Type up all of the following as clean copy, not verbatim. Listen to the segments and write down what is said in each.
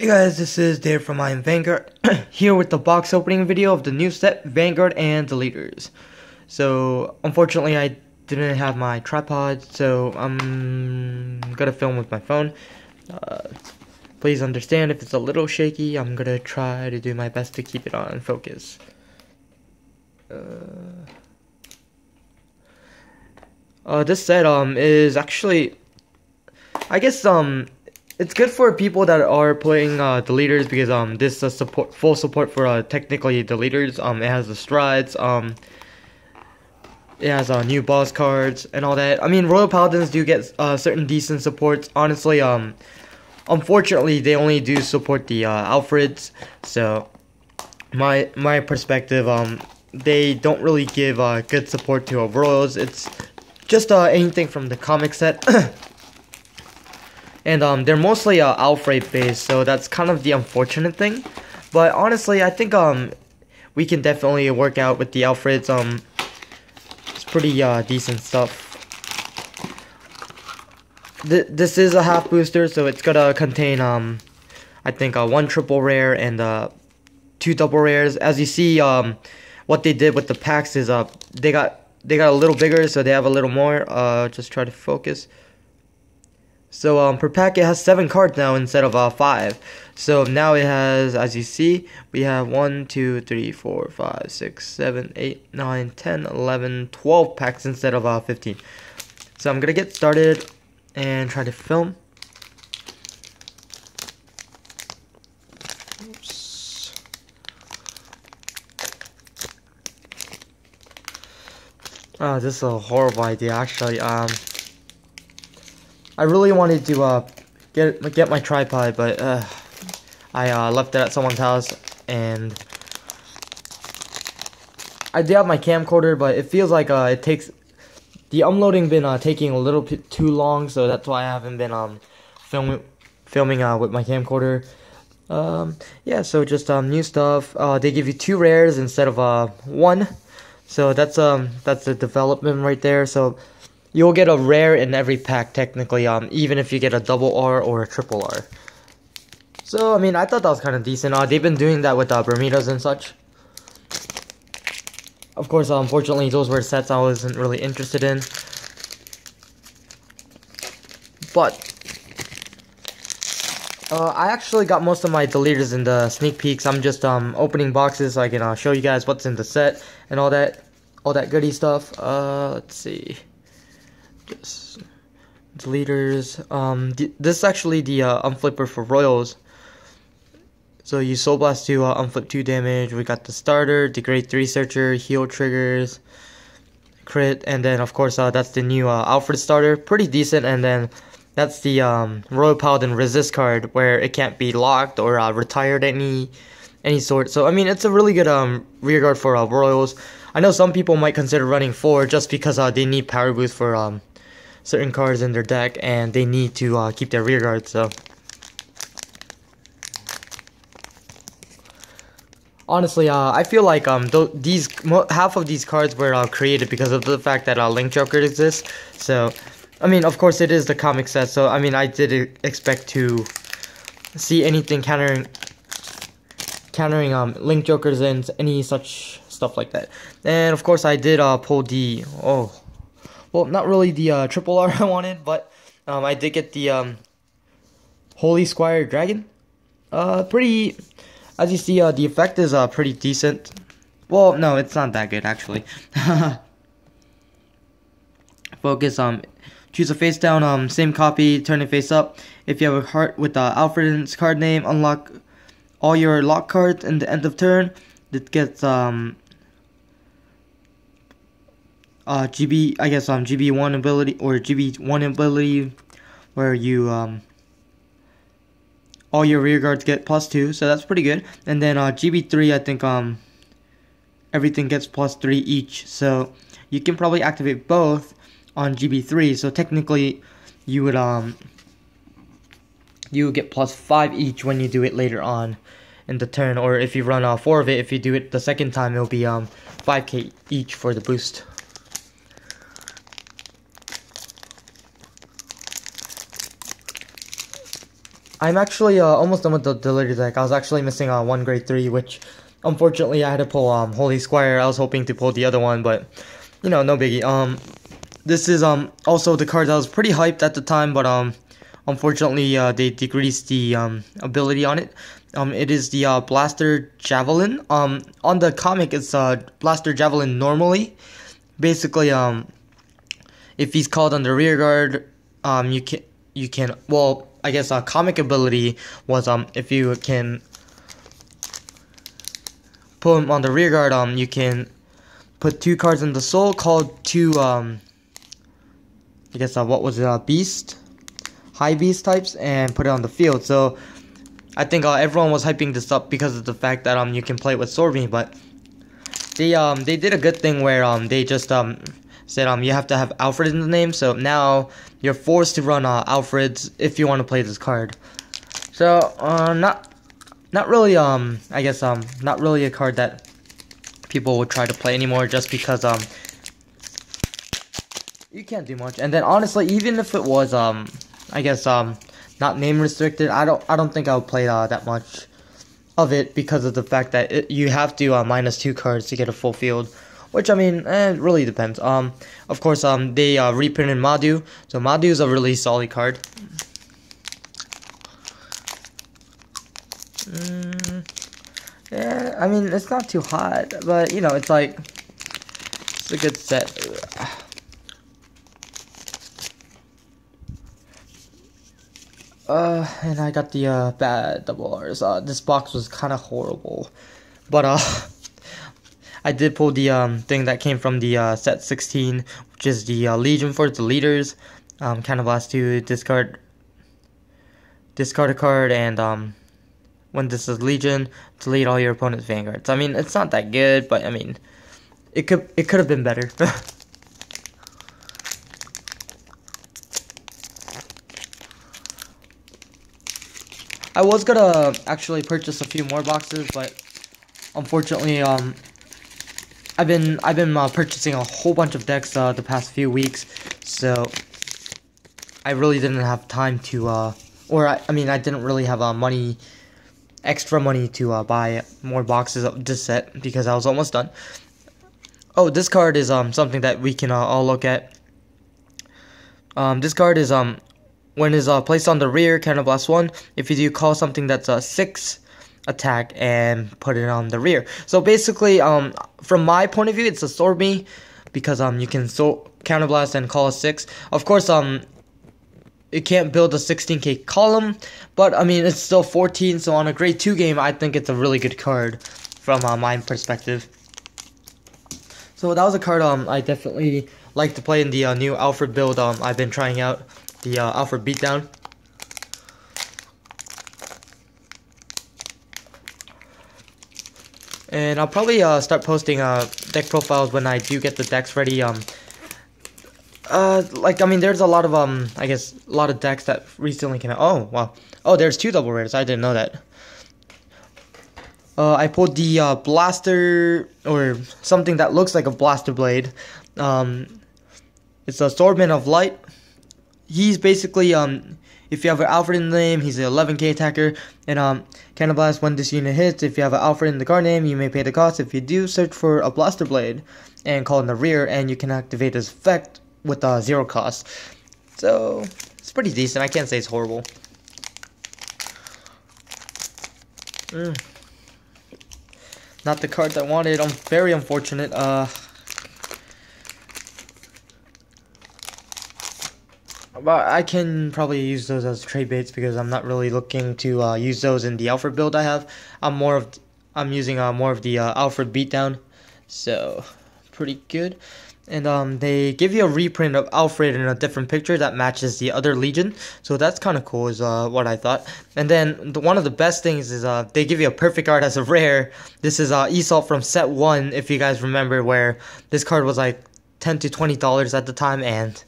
Hey guys, this is Dave from Vanguard here with the box opening video of the new set Vanguard and Deletors. So unfortunately I didn't have my tripod, so I'm gonna film with my phone. Please understand if it's a little shaky. I'm gonna try to do my best to keep it on focus. This set is actually, I guess it's good for people that are playing Deletors because this is full support for technically Deletors. It has the strides, it has new boss cards and all that. I mean, Royal Paladins do get certain decent supports. Honestly, unfortunately, they only do support the Alfreds. So my perspective, they don't really give good support to Royals. It's just anything from the comic set. And they're mostly Alfred based, so that's kind of the unfortunate thing. But honestly, I think we can definitely work out with the Alfreds. It's pretty decent stuff. This is a half booster, so it's gonna contain I think one triple rare and 2 double rares. As you see, what they did with the packs is they got a little bigger, so they have a little more. Just try to focus. So per pack it has 7 cards now instead of 5. So now it has, as you see, we have 1, 2, 3, 4, 5, 6, 7, 8, 9, 10, 11, 12 packs instead of 15. So I'm gonna get started and try to film. Oops. Oh, this is a horrible idea actually. I really wanted to get my tripod, but I left it at someone's house, and I do have my camcorder, but it feels like it takes the unloading been taking a little bit too long, so that's why I haven't been filming with my camcorder. Yeah, so just new stuff. They give you 2 rares instead of 1, so that's a development right there. So you'll get a rare in every pack, technically, even if you get a double R or a triple R. So, I mean, I thought that was kind of decent. They've been doing that with Bermudas and such. Of course, unfortunately, those were sets I wasn't really interested in. But I actually got most of my Deletors in the sneak peeks. I'm just opening boxes so I can show you guys what's in the set and all that goody stuff. Let's see. Just Deletors. This is actually the unflipper for Royals. So you Soul Blast to unflip 2 damage. We got the starter, the grade 3 searcher, heal triggers, crit, and then of course that's the new Alfred starter. Pretty decent. And then that's the Royal Paladin resist card where it can't be locked or retired any sort. So I mean, it's a really good rearguard for Royals. I know some people might consider running 4 just because they need power boost for certain cards in their deck, and they need to keep their rearguard. So honestly, I feel like half of these cards were created because of the fact that Link Joker exists. So I mean, of course, it is the comic set. So I mean, I did expect to see anything countering Link Jokers and any such stuff like that. And of course I did pull the well, not really the triple R I wanted, but I did get the Holy Squire Dragon. Pretty, as you see, the effect is pretty decent. Well, no, it's not that good actually. Focus, choose a face down, same copy, turn it face up. If you have a heart with Alfred's card name, unlock all your lock cards in the end of turn. That gets GB1 ability or GB1 ability where you all your rear guards get +2, so that's pretty good. And then GB3, I think everything gets +3 each, so you can probably activate both on GB3. So technically you would get +5 each when you do it later on in the turn, or if you run 4 of it, if you do it the second time, it'll be 5k each for the boost. I'm actually almost done with the Deletor deck. I was actually missing one grade 3, which unfortunately I had to pull Holy Squire. I was hoping to pull the other one, but you know, no biggie. This is also the card that was pretty hyped at the time, but unfortunately they decreased the ability on it. It is the Blaster Javelin. On the comic it's Blaster Javelin normally. Basically, if he's called on the rear guard, you can well, I guess comic ability was if you can put him on the rear guard, you can put 2 cards in the soul called 2 I guess what was it, beast, high beast types, and put it on the field. So I think everyone was hyping this up because of the fact that you can play it with Sorbet, but they did a good thing where they just said you have to have Alfred in the name, so now you're forced to run Alfreds if you want to play this card. So not really I guess not really a card that people would try to play anymore, just because you can't do much. And then honestly, even if it was I guess not name restricted, I don't think I would play that much of it, because of the fact that you have to minus 2 cards to get a full field, which I mean, it really depends. Of course, they reprinted Madu, so Madu is a really solid card. Yeah, I mean, it's not too hot, but you know, it's like, it's a good set. And I got the bad double R's. This box was kind of horrible, but I did pull the thing that came from the set 16, which is the Legion for Deletors. Kind of last to discard a card, and when this is Legion, delete all your opponent's Vanguards. I mean, it's not that good, but I mean, it could have been better. I was gonna actually purchase a few more boxes, but unfortunately, I've been purchasing a whole bunch of decks the past few weeks, so I really didn't have time to I mean, I didn't really have extra money to buy more boxes of this set, because I was almost done. Oh, this card is something that we can all look at. This card is when it's placed on the rear, counterblast 1. If you do call something that's a 6 attack and put it on the rear. So basically, from my point of view, it's a sword me, because you can counterblast and call a 6. Of course, it can't build a 16k column, but I mean, it's still 14. So on a grade 2 game, I think it's a really good card from my perspective. So that was a card I definitely like to play in the new Alfred build I've been trying out, the Alfred Beatdown. And I'll probably start posting deck profiles when I do get the decks ready. Like, I mean, there's a lot of I guess a lot of decks that recently came out. Oh wow! Oh, there's 2 double rares. I didn't know that. I pulled the blaster, or something that looks like a blaster blade. It's a Swordman of Light. He's basically if you have an Alfred in the name, he's an 11k attacker, and counterblast when this unit hits. If you have an Alfred in the card name, you may pay the cost. If you do, search for a blaster blade and call in the rear, and you can activate his effect with 0 cost. So it's pretty decent. I can't say it's horrible. Not the cards I wanted. I'm very unfortunate. But I can probably use those as trade baits, because I'm not really looking to use those in the Alfred build I have. I'm using more of the Alfred Beatdown, so pretty good. And they give you a reprint of Alfred in a different picture that matches the other Legion, so that's kind of cool, is what I thought. And then one of the best things is they give you a perfect art as a rare. This is Iseult from set 1, if you guys remember, where this card was like $10 to $20 at the time, and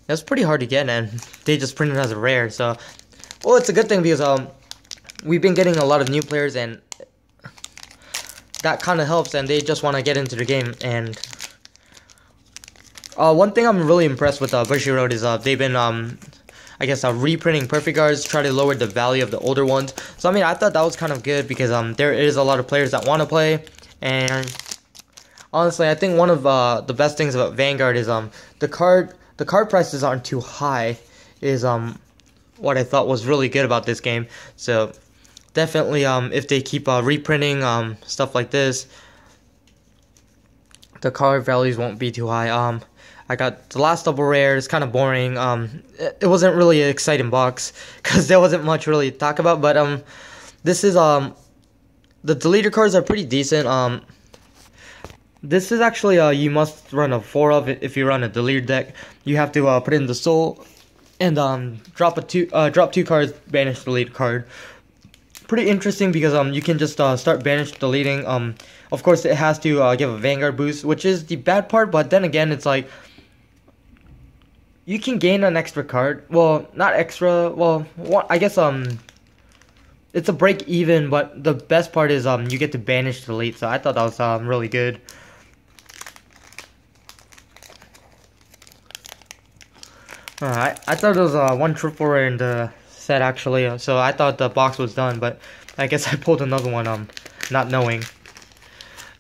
it was pretty hard to get, and they just printed it as a rare. So, well, it's a good thing, because we've been getting a lot of new players, and that kind of helps, and they just want to get into the game. And one thing I'm really impressed with Bushiroad is they've been I guess reprinting perfect guards, try to lower the value of the older ones. So I mean, I thought that was kind of good because there is a lot of players that want to play, and honestly, I think one of the best things about Vanguard is the card prices aren't too high. Is what I thought was really good about this game. So definitely if they keep reprinting stuff like this, the card values won't be too high. I got the last double rare. It's kind of boring. It wasn't really an exciting box because there wasn't much really to talk about. But this is the deleter cards are pretty decent. This is actually you must run a 4 of it if you run a deleter deck. You have to put in the soul and drop 2 cards, banish delete card. Pretty interesting because you can just start banish deleting. Of course it has to give a Vanguard boost, which is the bad part, but then again it's like you can gain an extra card. Well, not extra, well, I guess it's a break even, but the best part is you get to banish delete. So I thought that was really good. I thought there was one triple rare in the set actually, so I thought the box was done, but I guess I pulled another one not knowing.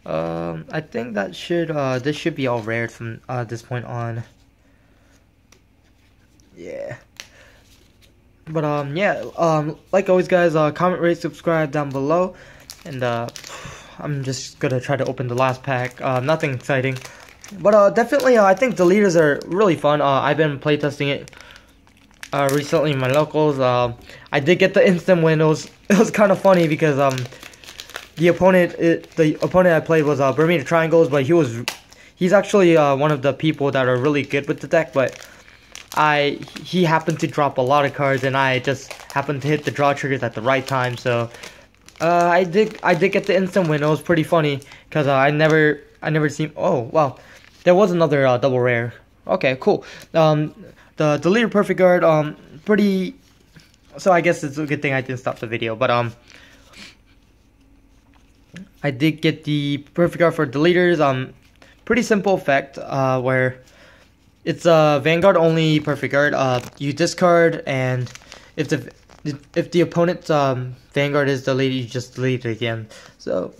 I think that this should be all rare from this point on. Yeah. But yeah, like always guys, comment, rate, subscribe down below, and I'm just gonna try to open the last pack. Nothing exciting, but definitely I think the leaders are really fun. I've been playtesting it recently in my locals. I did get the instant win. It was kind of funny because the opponent I played was Bermuda Triangles, but he's actually one of the people that are really good with the deck, but he happened to drop a lot of cards, and I just happened to hit the draw triggers at the right time. So I did get the instant win. It was pretty funny because I never seen. Oh wow, there was another double rare. Okay, cool. The deleter perfect guard, pretty. So I guess it's a good thing I didn't stop the video, but I did get the perfect guard for deleters. Pretty simple effect, where it's a Vanguard only perfect guard. You discard, and if the opponent's Vanguard is deleted, you just delete it again. So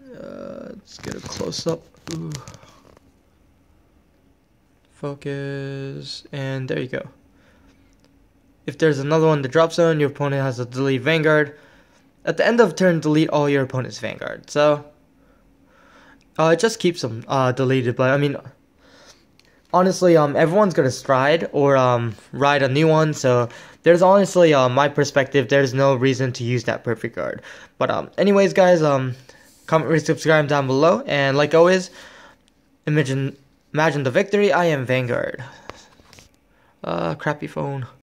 let's get a close up. Ooh. Focus, and there you go. If there's another one in the drop zone, your opponent has to delete Vanguard. At the end of turn, delete all your opponent's Vanguard. So it just keeps them deleted. But I mean, honestly, everyone's gonna stride or ride a new one. So there's honestly my perspective, there's no reason to use that perfect guard. But anyways, guys, comment, rate, subscribe down below, and like always, imagine the victory. I am Vanguard. Crappy phone.